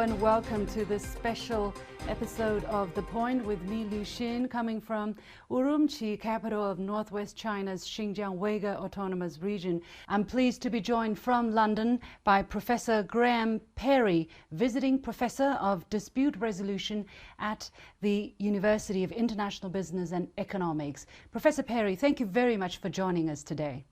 and welcome to this special episode of The Point with me, Liu Xin, coming from Urumqi, capital of northwest China's Xinjiang Uyghur Autonomous Region. I'm pleased to be joined from London by Professor Graham Perry, visiting professor of dispute resolution at the University of International Business and Economics. Professor Perry, thank you very much for joining us today.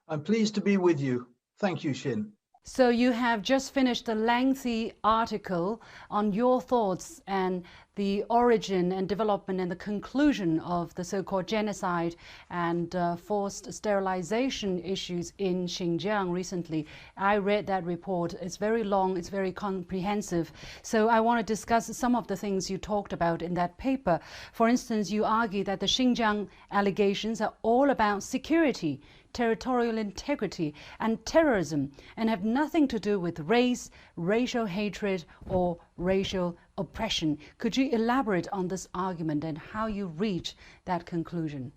I'm pleased to be with you. Thank you, Xin. So you have just finished a lengthy article on your thoughts and the origin and development and the conclusion of the so-called genocide and forced sterilization issues in Xinjiang recently. I read that report. It's very long, it's very comprehensive. So I want to discuss some of the things you talked about in that paper. For instance, you argue that the Xinjiang allegations are all about security, territorial integrity and terrorism, and have nothing to do with race, racial hatred or racial oppression. Could you elaborate on this argument and how you reach that conclusion?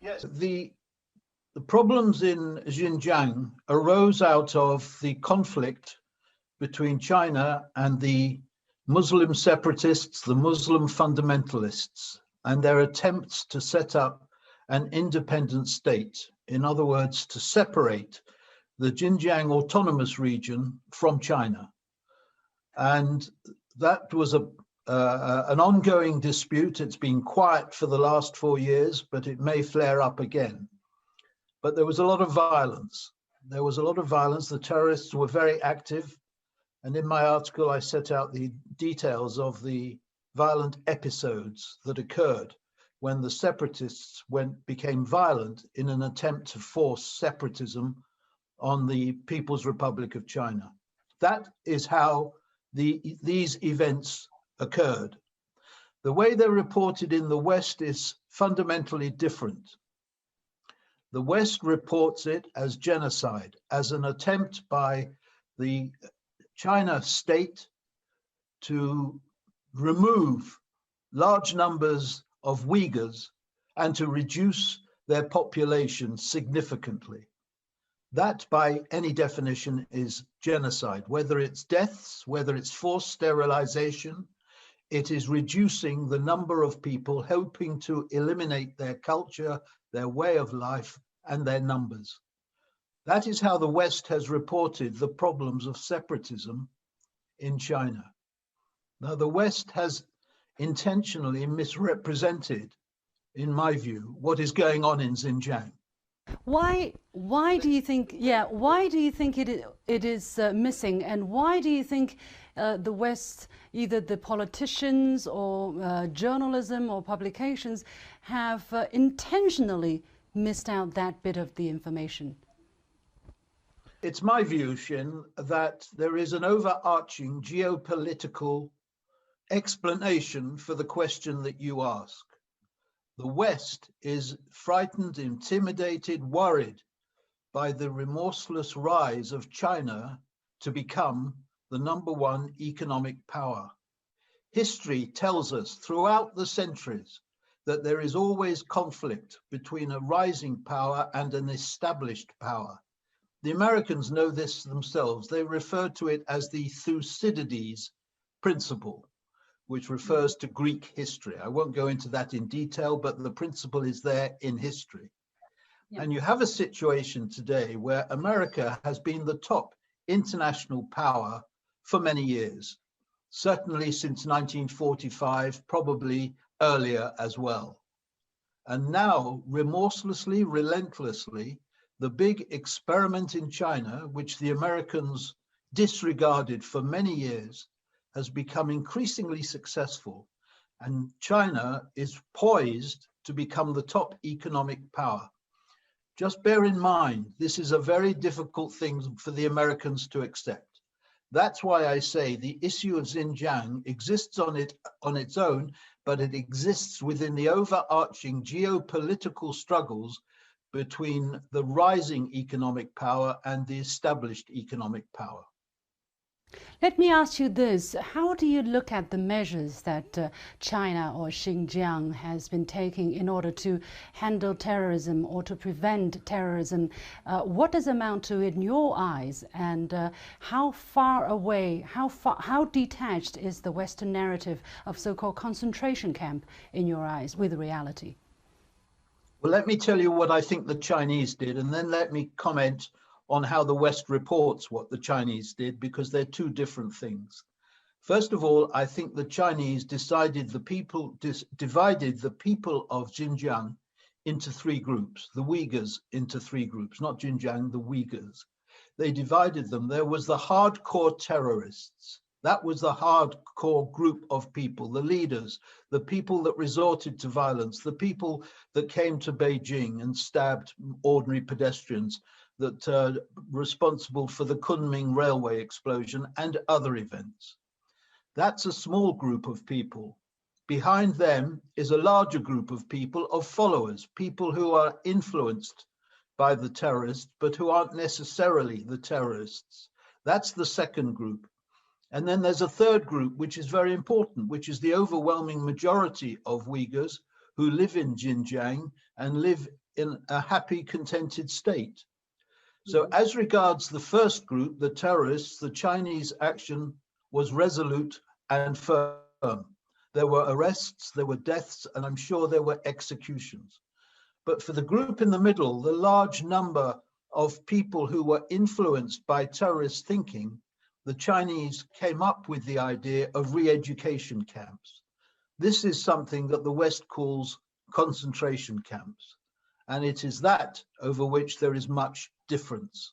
Yes, the problems in Xinjiang arose out of the conflict between China and the Muslim separatists, the Muslim fundamentalists, and their attempts to set up an independent state. In other words, to separate the Xinjiang Autonomous Region from China. And that was an ongoing dispute. It's been quiet for the last 4 years, but it may flare up again. But there was a lot of violence. The terrorists were very active. And in my article, I set out the details of the violent episodes that occurred when the separatists became violent in an attempt to force separatism on the People's Republic of China. That is how these events occurred. The way they're reported in the West is fundamentally different. The West reports it as genocide, as an attempt by the China state to remove large numbers of Uyghurs and to reduce their population significantly. That, by any definition, is genocide. Whether it's deaths, whether it's forced sterilization, it is reducing the number of people, hoping to eliminate their culture, their way of life, and their numbers. That is how the West has reported the problems of separatism in China. Now, the West has intentionally misrepresented, in my view, what is going on in Xinjiang. Why do you think it is missing, and why do you think the West, either the politicians or journalism or publications, have intentionally missed out that bit of the information? It's my view, Xin, that there is an overarching geopolitical explanation for the question that you ask. The West is frightened, intimidated, worried by the remorseless rise of China to become the #1 economic power. History tells us throughout the centuries that there is always conflict between a rising power and an established power. The Americans know this themselves. They refer to it as the Thucydides principle, which refers to Greek history. I won't go into that in detail, but the principle is there in history. Yeah. And you have a situation today where America has been the top international power for many years, certainly since 1945, probably earlier as well. And now, remorselessly, relentlessly, the big experiment in China, which the Americans disregarded for many years, has become increasingly successful, and China is poised to become the top economic power. Just bear in mind, this is a very difficult thing for the Americans to accept. That's why I say the issue of Xinjiang exists on its own, but it exists within the overarching geopolitical struggles between the rising economic power and the established economic power. Let me ask you this. How do you look at the measures that China or Xinjiang has been taking in order to handle terrorism or to prevent terrorism? What does it amount to in your eyes? And how far away, how detached is the Western narrative of so-called concentration camp in your eyes with reality? Well, let me tell you what I think the Chinese did, and then let me comment on how the West reports what the Chinese did, because they're two different things. First of all, I think the Chinese divided the people of Xinjiang into three groups, the Uyghurs into three groups, not Xinjiang, the Uyghurs. They divided them. There was the hardcore terrorists. That was the hardcore group of people, the leaders, the people that resorted to violence, the people that came to Beijing and stabbed ordinary pedestrians, that responsible for the Kunming railway explosion and other events. That's a small group of people. Behind them is a larger group of people, of followers, people who are influenced by the terrorists, but who aren't necessarily the terrorists. That's the second group. And then there's a third group, which is very important, which is the overwhelming majority of Uyghurs who live in Xinjiang and live in a happy, contented state. So as regards the first group, the terrorists, the Chinese action was resolute and firm. There were arrests, there were deaths, and I'm sure there were executions. But for the group in the middle, the large number of people who were influenced by terrorist thinking, the Chinese came up with the idea of re-education camps. This is something that the West calls concentration camps. And it is that over which there is much difference.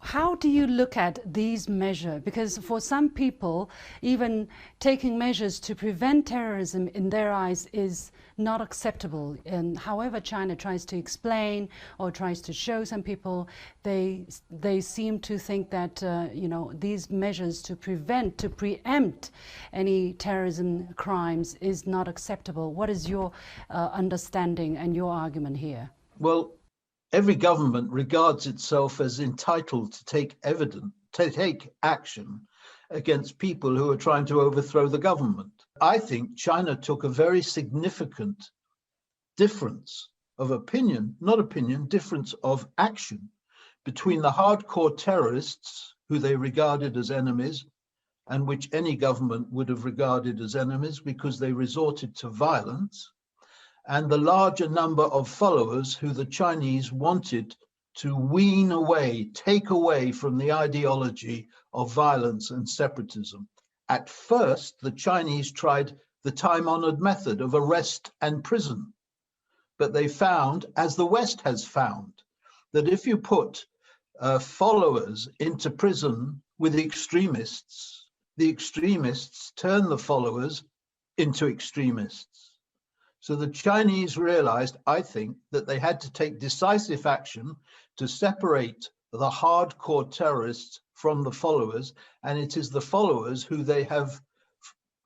How do you look at these measures? Because for some people, even taking measures to prevent terrorism in their eyes is not acceptable. And however China tries to explain or tries to show some people, they seem to think that these measures to prevent, to preempt any terrorism crimes is not acceptable. What is your understanding and your argument here? Well, every government regards itself as entitled to take action against people who are trying to overthrow the government. I think China took a very significant difference of opinion, difference of action between the hardcore terrorists, who they regarded as enemies, and which any government would have regarded as enemies because they resorted to violence, and the larger number of followers who the Chinese wanted to wean away, take away from the ideology of violence and separatism. At first, the Chinese tried the time-honored method of arrest and prison, but they found, as the West has found, that if you put followers into prison with the extremists turn the followers into extremists. So the Chinese realized, I think, that they had to take decisive action to separate the hardcore terrorists from the followers, and it is the followers who they have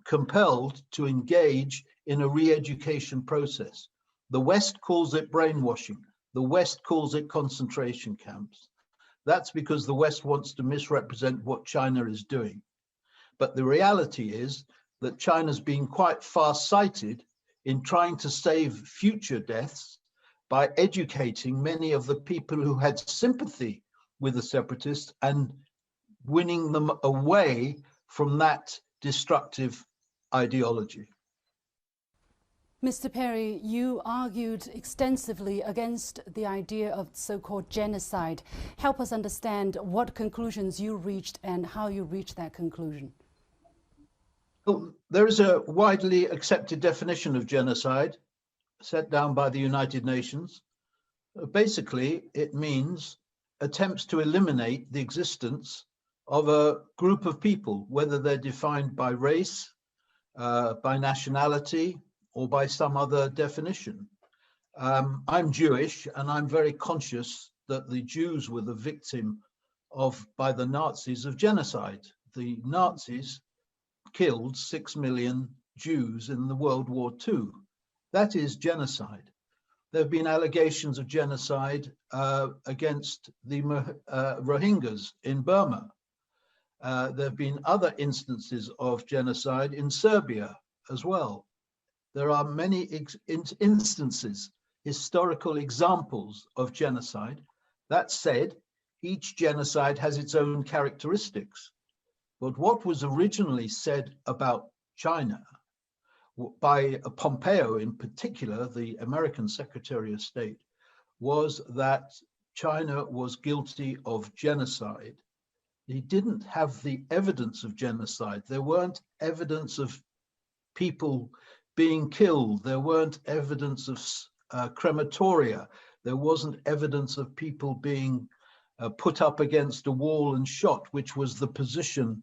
compelled to engage in a re-education process. The West calls it brainwashing. The West calls it concentration camps. That's because the West wants to misrepresent what China is doing. But the reality is that China's been quite far-sighted in trying to save future deaths by educating many of the people who had sympathy with the separatists and winning them away from that destructive ideology. Mr. Perry, you argued extensively against the idea of so-called genocide. Help us understand what conclusions you reached and how you reached that conclusion. Well, there is a widely accepted definition of genocide set down by the United Nations. Basically, it means attempts to eliminate the existence of a group of people, whether they're defined by race, by nationality, or by some other definition. I'm Jewish, and I'm very conscious that the Jews were the victim by the Nazis of genocide. The Nazis killed 6 million Jews in the World War II. That is genocide. there have been allegations of genocide against the Rohingyas in Burma. There have been other instances of genocide in Serbia as well. There are many instances, historical examples of genocide. That said, each genocide has its own characteristics. But what was originally said about China by Pompeo in particular, the American Secretary of State, was that China was guilty of genocide. He didn't have the evidence of genocide. There weren't evidence of people being killed. There weren't evidence of crematoria. There wasn't evidence of people being put up against a wall and shot, which was the position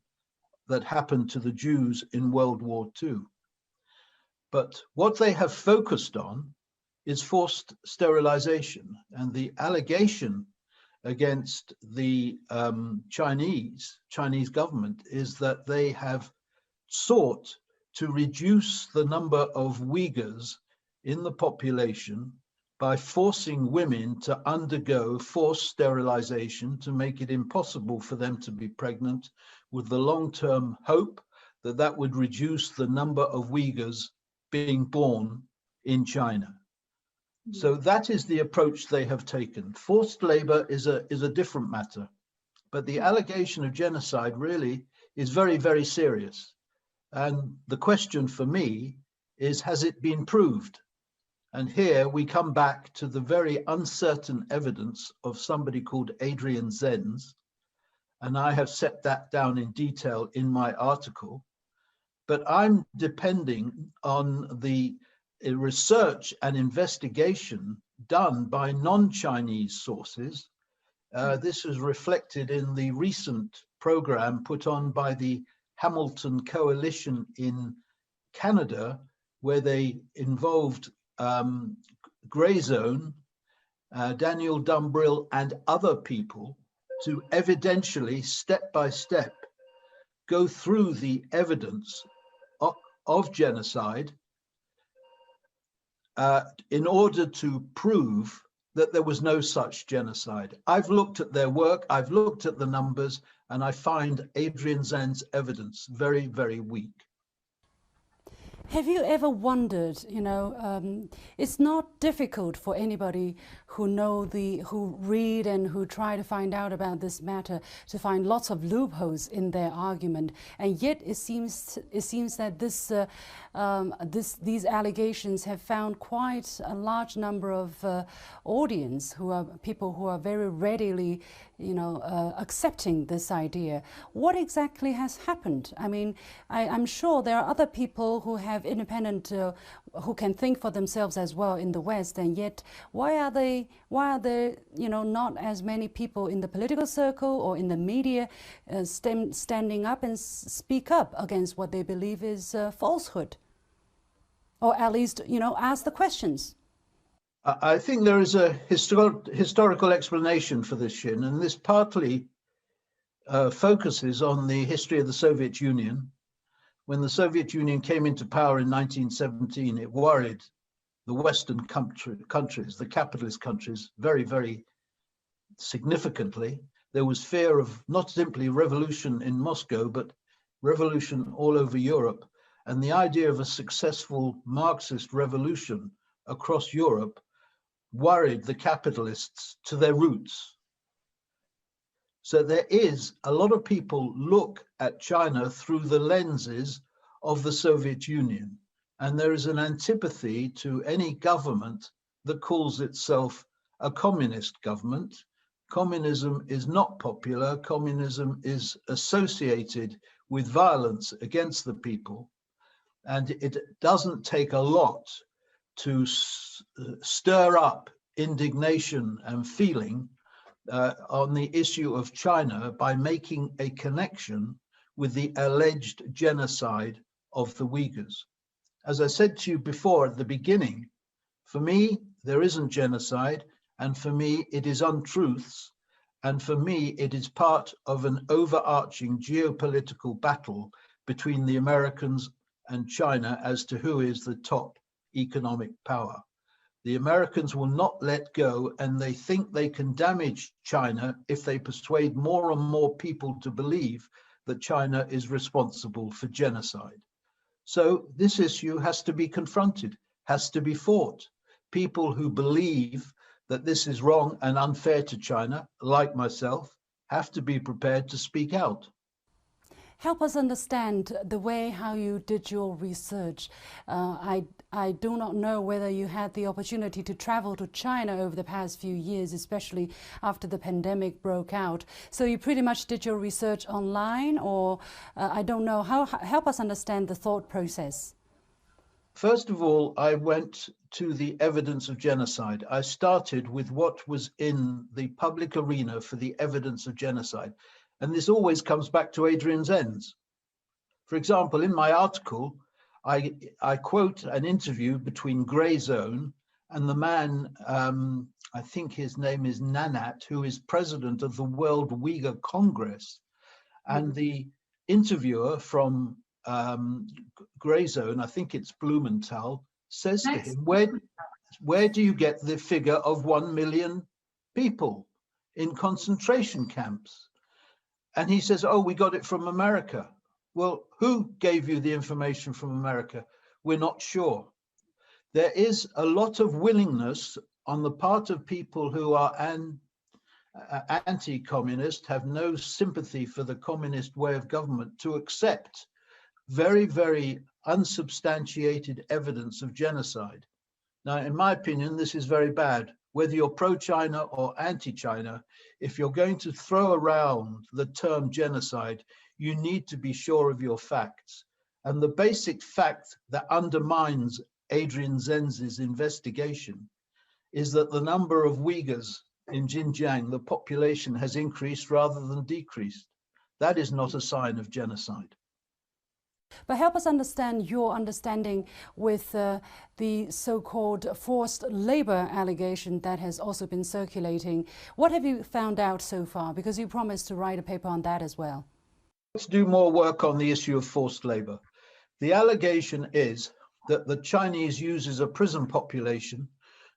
that happened to the Jews in World War II. But what they have focused on is forced sterilization, and the allegation against the Chinese government is that they have sought to reduce the number of Uyghurs in the population by forcing women to undergo forced sterilization to make it impossible for them to be pregnant, with the long-term hope that that would reduce the number of Uyghurs being born in China. So that is the approach they have taken. Forced labor is a different matter, but the allegation of genocide really is very, very serious. And the question for me is, has it been proved? And here we come back to the very uncertain evidence of somebody called Adrian Zenz, and I have set that down in detail in my article. But I'm depending on the research and investigation done by non-Chinese sources. This is reflected in the recent program put on by the Hamilton Coalition in Canada, where they involved Grey Zone, Daniel Dumbrill, and other people to evidentially, step by step, go through the evidence of genocide in order to prove that there was no such genocide. I've looked at their work, I've looked at the numbers, and I find Adrian Zenz's evidence very, very weak. Have you ever wondered, it's not difficult for anybody who read and who try to find out about this matter to find lots of loopholes in their argument, and yet it seems that these allegations have found quite a large number of audience who are people who are very readily accepting this idea. What exactly has happened? I mean, I'm sure there are other people who have independent, who can think for themselves as well in the West, and yet why are there not as many people in the political circle or in the media standing up and speak up against what they believe is falsehood, or at least ask the questions? I think there is a historical explanation for this, Shin, and this partly focuses on the history of the Soviet Union. When the Soviet Union came into power in 1917, it worried the Western countries, the capitalist countries, very, very significantly. There was fear of not simply revolution in Moscow, but revolution all over Europe. And the idea of a successful Marxist revolution across Europe worried the capitalists to their roots. So there is a lot of people look at China through the lenses of the Soviet Union, and there is an antipathy to any government that calls itself a communist government. Communism is not popular. Communism is associated with violence against the people, and it doesn't take a lot to stir up indignation and feeling on the issue of China by making a connection with the alleged genocide of the Uyghurs. As I said to you before at the beginning, for me, there isn't genocide, and for me, it is untruths, and for me, it is part of an overarching geopolitical battle between the Americans and China as to who is the top economic power. The Americans will not let go, and they think they can damage China if they persuade more and more people to believe that China is responsible for genocide. So this issue has to be confronted, has to be fought. People who believe that this is wrong and unfair to China, like myself, have to be prepared to speak out. Help us understand the way how you did your research. I do not know whether you had the opportunity to travel to China over the past few years, especially after the pandemic broke out. So you pretty much did your research online, or I don't know. Help us understand the thought process. First of all, I went to the evidence of genocide. I started with what was in the public arena for the evidence of genocide. And this always comes back to Adrian Zenz. For example, in my article, I quote an interview between Grey Zone and the man, I think his name is Nanat, who is president of the World Uyghur Congress. And the interviewer from Grey Zone, I think it's Blumenthal, says to him, where do you get the figure of 1 million people in concentration camps? And he says, oh, we got it from America. Well, who gave you the information from America? We're not sure. There is a lot of willingness on the part of people who are anti-communist, have no sympathy for the communist way of government, to accept very, very unsubstantiated evidence of genocide. Now, in my opinion, this is very bad. Whether you're pro-China or anti-China, if you're going to throw around the term genocide, you need to be sure of your facts. And the basic fact that undermines Adrian Zenz's investigation is that the number of Uyghurs in Xinjiang, the population has increased rather than decreased. That is not a sign of genocide. But help us understand your understanding with the so-called forced labor allegation that has also been circulating. What have you found out so far? Because you promised to write a paper on that as well. Let's do more work on the issue of forced labor. The allegation is that the Chinese uses a prison population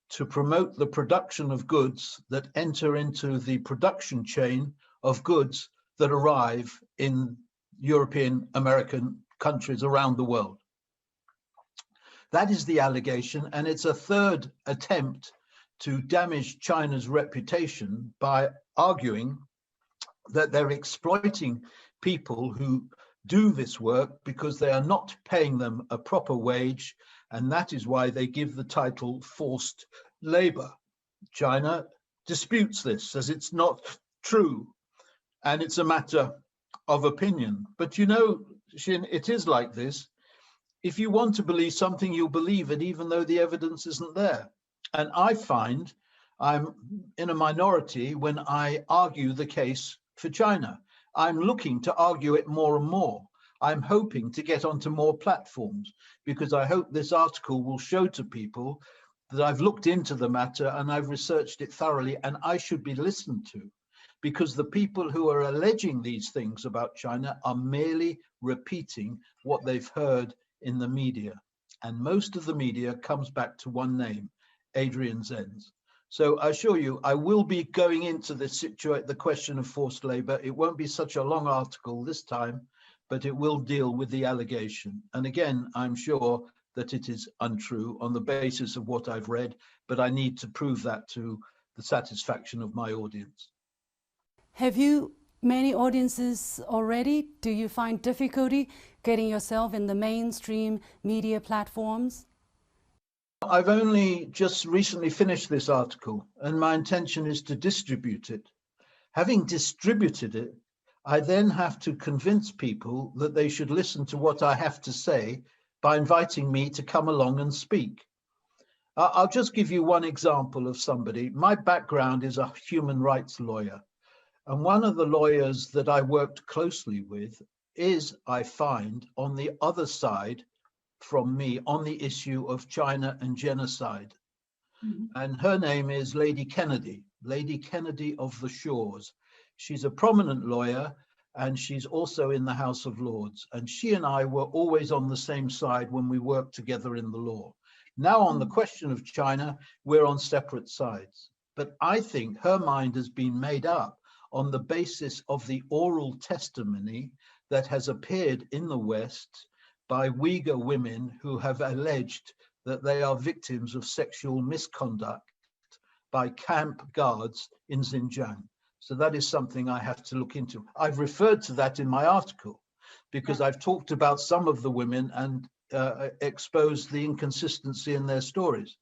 to promote the production of goods that enter into the production chain of goods that arrive in European, American countries around the world. That is the allegation, and it's a third attempt to damage China's reputation by arguing that they're exploiting people who do this work because they are not paying them a proper wage, and that is why they give the title forced labor. China disputes this, says it's not true, and it's a matter of opinion. But you know, Xin, it is like this. If you want to believe something, you'll believe it, even though the evidence isn't there. And I find I'm in a minority when I argue the case for China. I'm looking to argue it more and more. I'm hoping to get onto more platforms because I hope this article will show to people that I've looked into the matter and I've researched it thoroughly, and I should be listened to, because the people who are alleging these things about China are merely repeating what they've heard in the media. And most of the media comes back to one name, Adrian Zenz. So I assure you, I will be going into the question of forced labor. It won't be such a long article this time, but it will deal with the allegation. And again, I'm sure that it is untrue on the basis of what I've read, but I need to prove that to the satisfaction of my audience. Have you many audiences already? Do you find difficulty getting yourself in the mainstream media platforms? I've only just recently finished this article, and my intention is to distribute it. Having distributed it, I then have to convince people that they should listen to what I have to say by inviting me to come along and speak. I'll just give you one example of somebody. My background is a human rights lawyer. And one of the lawyers that I worked closely with is, I find, on the other side from me on the issue of China and genocide. Mm-hmm. And her name is Lady Kennedy of the Shores. She's a prominent lawyer, and she's also in the House of Lords. And she and I were always on the same side when we worked together in the law. Now, on the question of China, we're on separate sides. But I think her mind has been made up on the basis of the oral testimony that has appeared in the West by Uyghur women who have alleged that they are victims of sexual misconduct by camp guards in Xinjiang. So that is something I have to look into. I've referred to that in my article because I've talked about some of the women and exposed the inconsistency in their stories.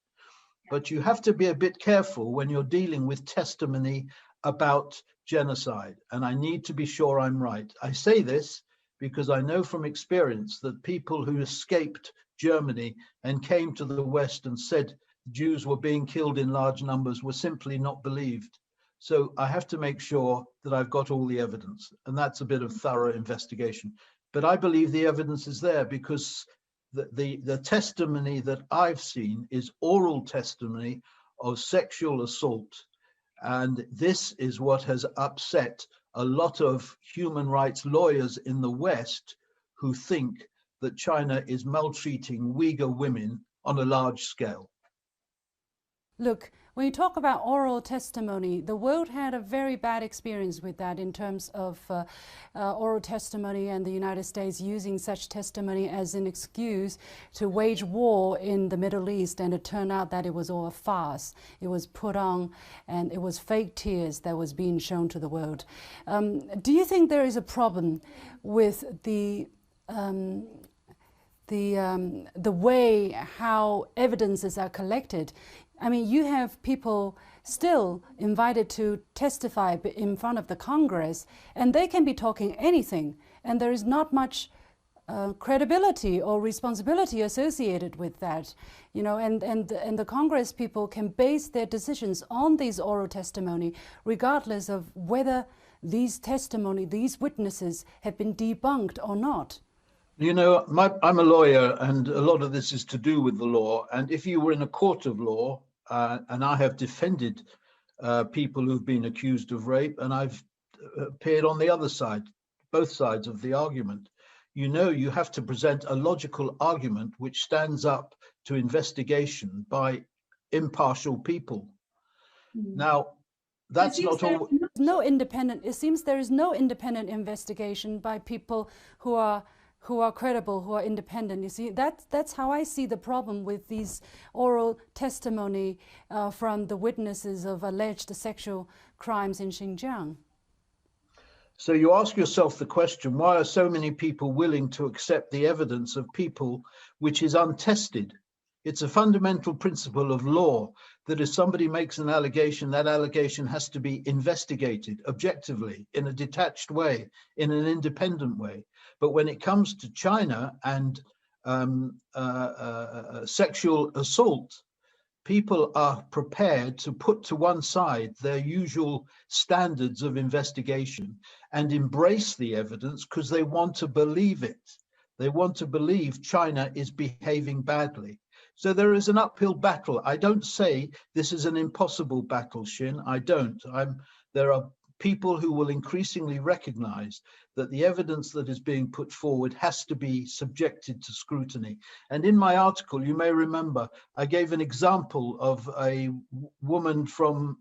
But you have to be a bit careful when you're dealing with testimony about genocide. And I need to be sure I'm right. I say this because I know from experience that people who escaped Germany and came to the West and said Jews were being killed in large numbers were simply not believed. So I have to make sure that I've got all the evidence, and that's a bit of thorough investigation. But I believe the evidence is there because the testimony that I've seen is oral testimony of sexual assault. And this is what has upset a lot of human rights lawyers in the West who think that China is maltreating Uyghur women on a large scale. Look, when you talk about oral testimony, the world had a very bad experience with that in terms of oral testimony and the United States using such testimony as an excuse to wage war in the Middle East, and it turned out that it was all a farce. It was put on and it was fake tears that was being shown to the world. Do you think there is a problem with the way how evidences are collected? I mean, you have people still invited to testify in front of the Congress, and they can be talking anything, and there is not much credibility or responsibility associated with that, you know, and the Congress people can base their decisions on these oral testimony, regardless of whether these testimony, these witnesses have been debunked or not. You know, I'm a lawyer, and a lot of this is to do with the law. And if you were in a court of law, and I have defended people who've been accused of rape, and I've appeared on the other side, both sides of the argument, you know, you have to present a logical argument which stands up to investigation by impartial people. Now, that's not all. It seems there is no independent investigation by people who are credible, who are independent. You see, that's how I see the problem with these oral testimony from the witnesses of alleged sexual crimes in Xinjiang. So you ask yourself the question, why are so many people willing to accept the evidence of people which is untested? It's a fundamental principle of law that if somebody makes an allegation, that allegation has to be investigated objectively, in a detached way, in an independent way. But when it comes to China and sexual assault, people are prepared to put to one side their usual standards of investigation and embrace the evidence because they want to believe it. They want to believe China is behaving badly. So there is an uphill battle. I don't say this is an impossible battle, Xin. I don't. There are people who will increasingly recognize that the evidence that is being put forward has to be subjected to scrutiny. And in my article, you may remember, I gave an example of a woman from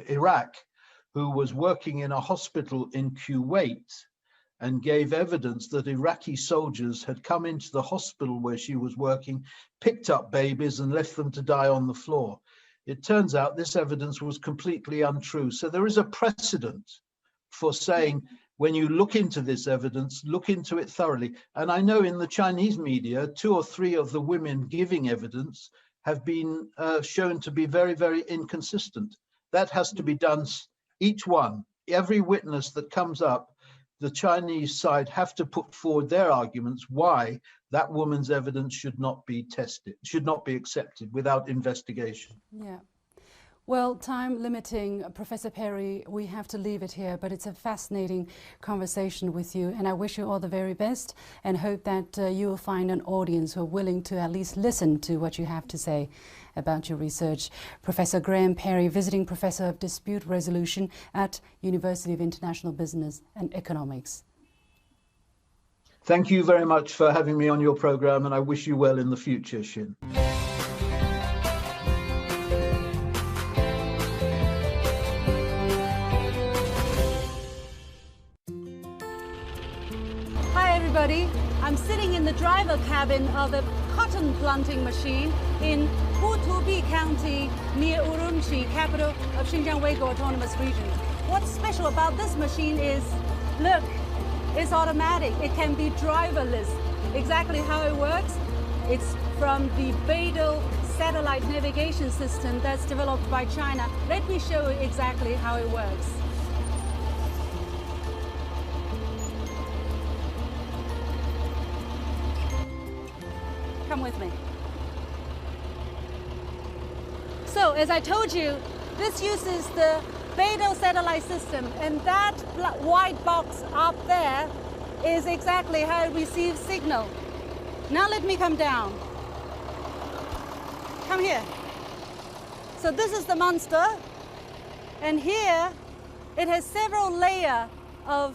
Iraq who was working in a hospital in Kuwait and gave evidence that Iraqi soldiers had come into the hospital where she was working, picked up babies and left them to die on the floor. It turns out this evidence was completely untrue. So there is a precedent for saying, when you look into this evidence, look into it thoroughly. And I know in the Chinese media, 2 or 3 of the women giving evidence have been shown to be very, very inconsistent. That has to be done, each one, every witness that comes up, the Chinese side have to put forward their arguments why that woman's evidence should not be tested, should not be accepted without investigation. Yeah. Well, time limiting, Professor Perry, we have to leave it here, but it's a fascinating conversation with you, and I wish you all the very best and hope that you will find an audience who are willing to at least listen to what you have to say about your research. Professor Graham Perry, Visiting Professor of Dispute Resolution at University of International Business and Economics. Thank you very much for having me on your program, and I wish you well in the future, Xin. Hi everybody, I'm sitting in the driver cabin of a cotton planting machine in Hutubi County near Urumqi, capital of Xinjiang Uyghur Autonomous Region. What's special about this machine is, look, it's automatic. It can be driverless. Exactly how it works? It's from the Beidou satellite navigation system that's developed by China. Let me show you exactly how it works. Come with me. So, as I told you, this uses the Beidou satellite system, and that white box up there is exactly how it receives signal. Now let me come down. Come here. So this is the monster, and here it has several layers of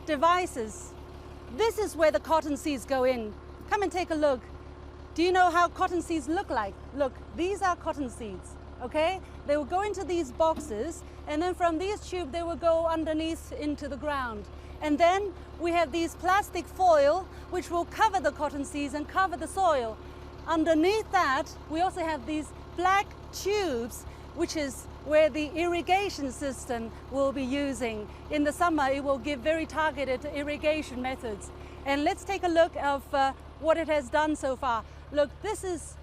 devices. This is where the cotton seeds go in. Come and take a look. Do you know how cotton seeds look like? Look, these are cotton seeds, okay? They will go into these boxes, and then from these tubes, they will go underneath into the ground. And then we have these plastic foil, which will cover the cotton seeds and cover the soil. Underneath that, we also have these black tubes, which is where the irrigation system will be using. In the summer, it will give very targeted irrigation methods. And let's take a look of what it has done so far. Look, this is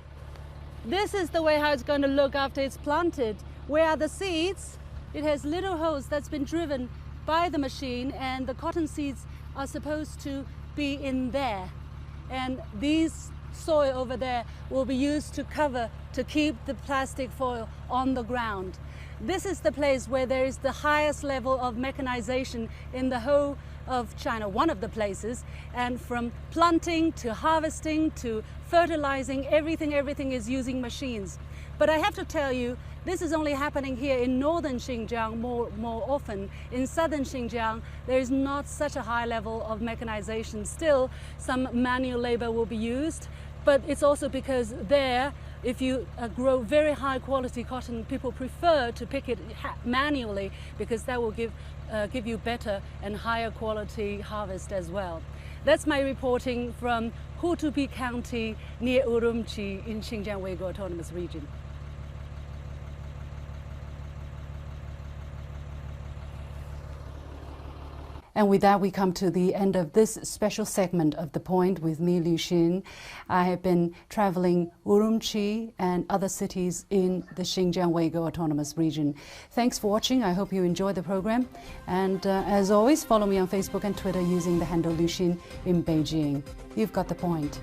the way how it's going to look after it's planted. Where are the seeds? It has little holes that's been driven by the machine, and the cotton seeds are supposed to be in there. And these soil over there will be used to cover, to keep the plastic foil on the ground. This is the place where there is the highest level of mechanization in the whole of China, one of the places. And from planting to harvesting to fertilizing, everything is using machines. But I have to tell you, this is only happening here in northern Xinjiang more often. In southern Xinjiang, there is not such a high level of mechanization. Still, some manual labor will be used, but it's also because there, if you grow very high quality cotton, people prefer to pick it manually because that will give you better and higher quality harvest as well. That's my reporting from Hutubi County near Urumqi in Xinjiang Uyghur Autonomous Region. And with that, we come to the end of this special segment of The Point with me, Liu Xin. I have been traveling Urumqi and other cities in the Xinjiang Uyghur Autonomous Region. Thanks for watching. I hope you enjoyed the program. And as always, follow me on Facebook and Twitter using the handle Liu Xin in Beijing. You've got the point.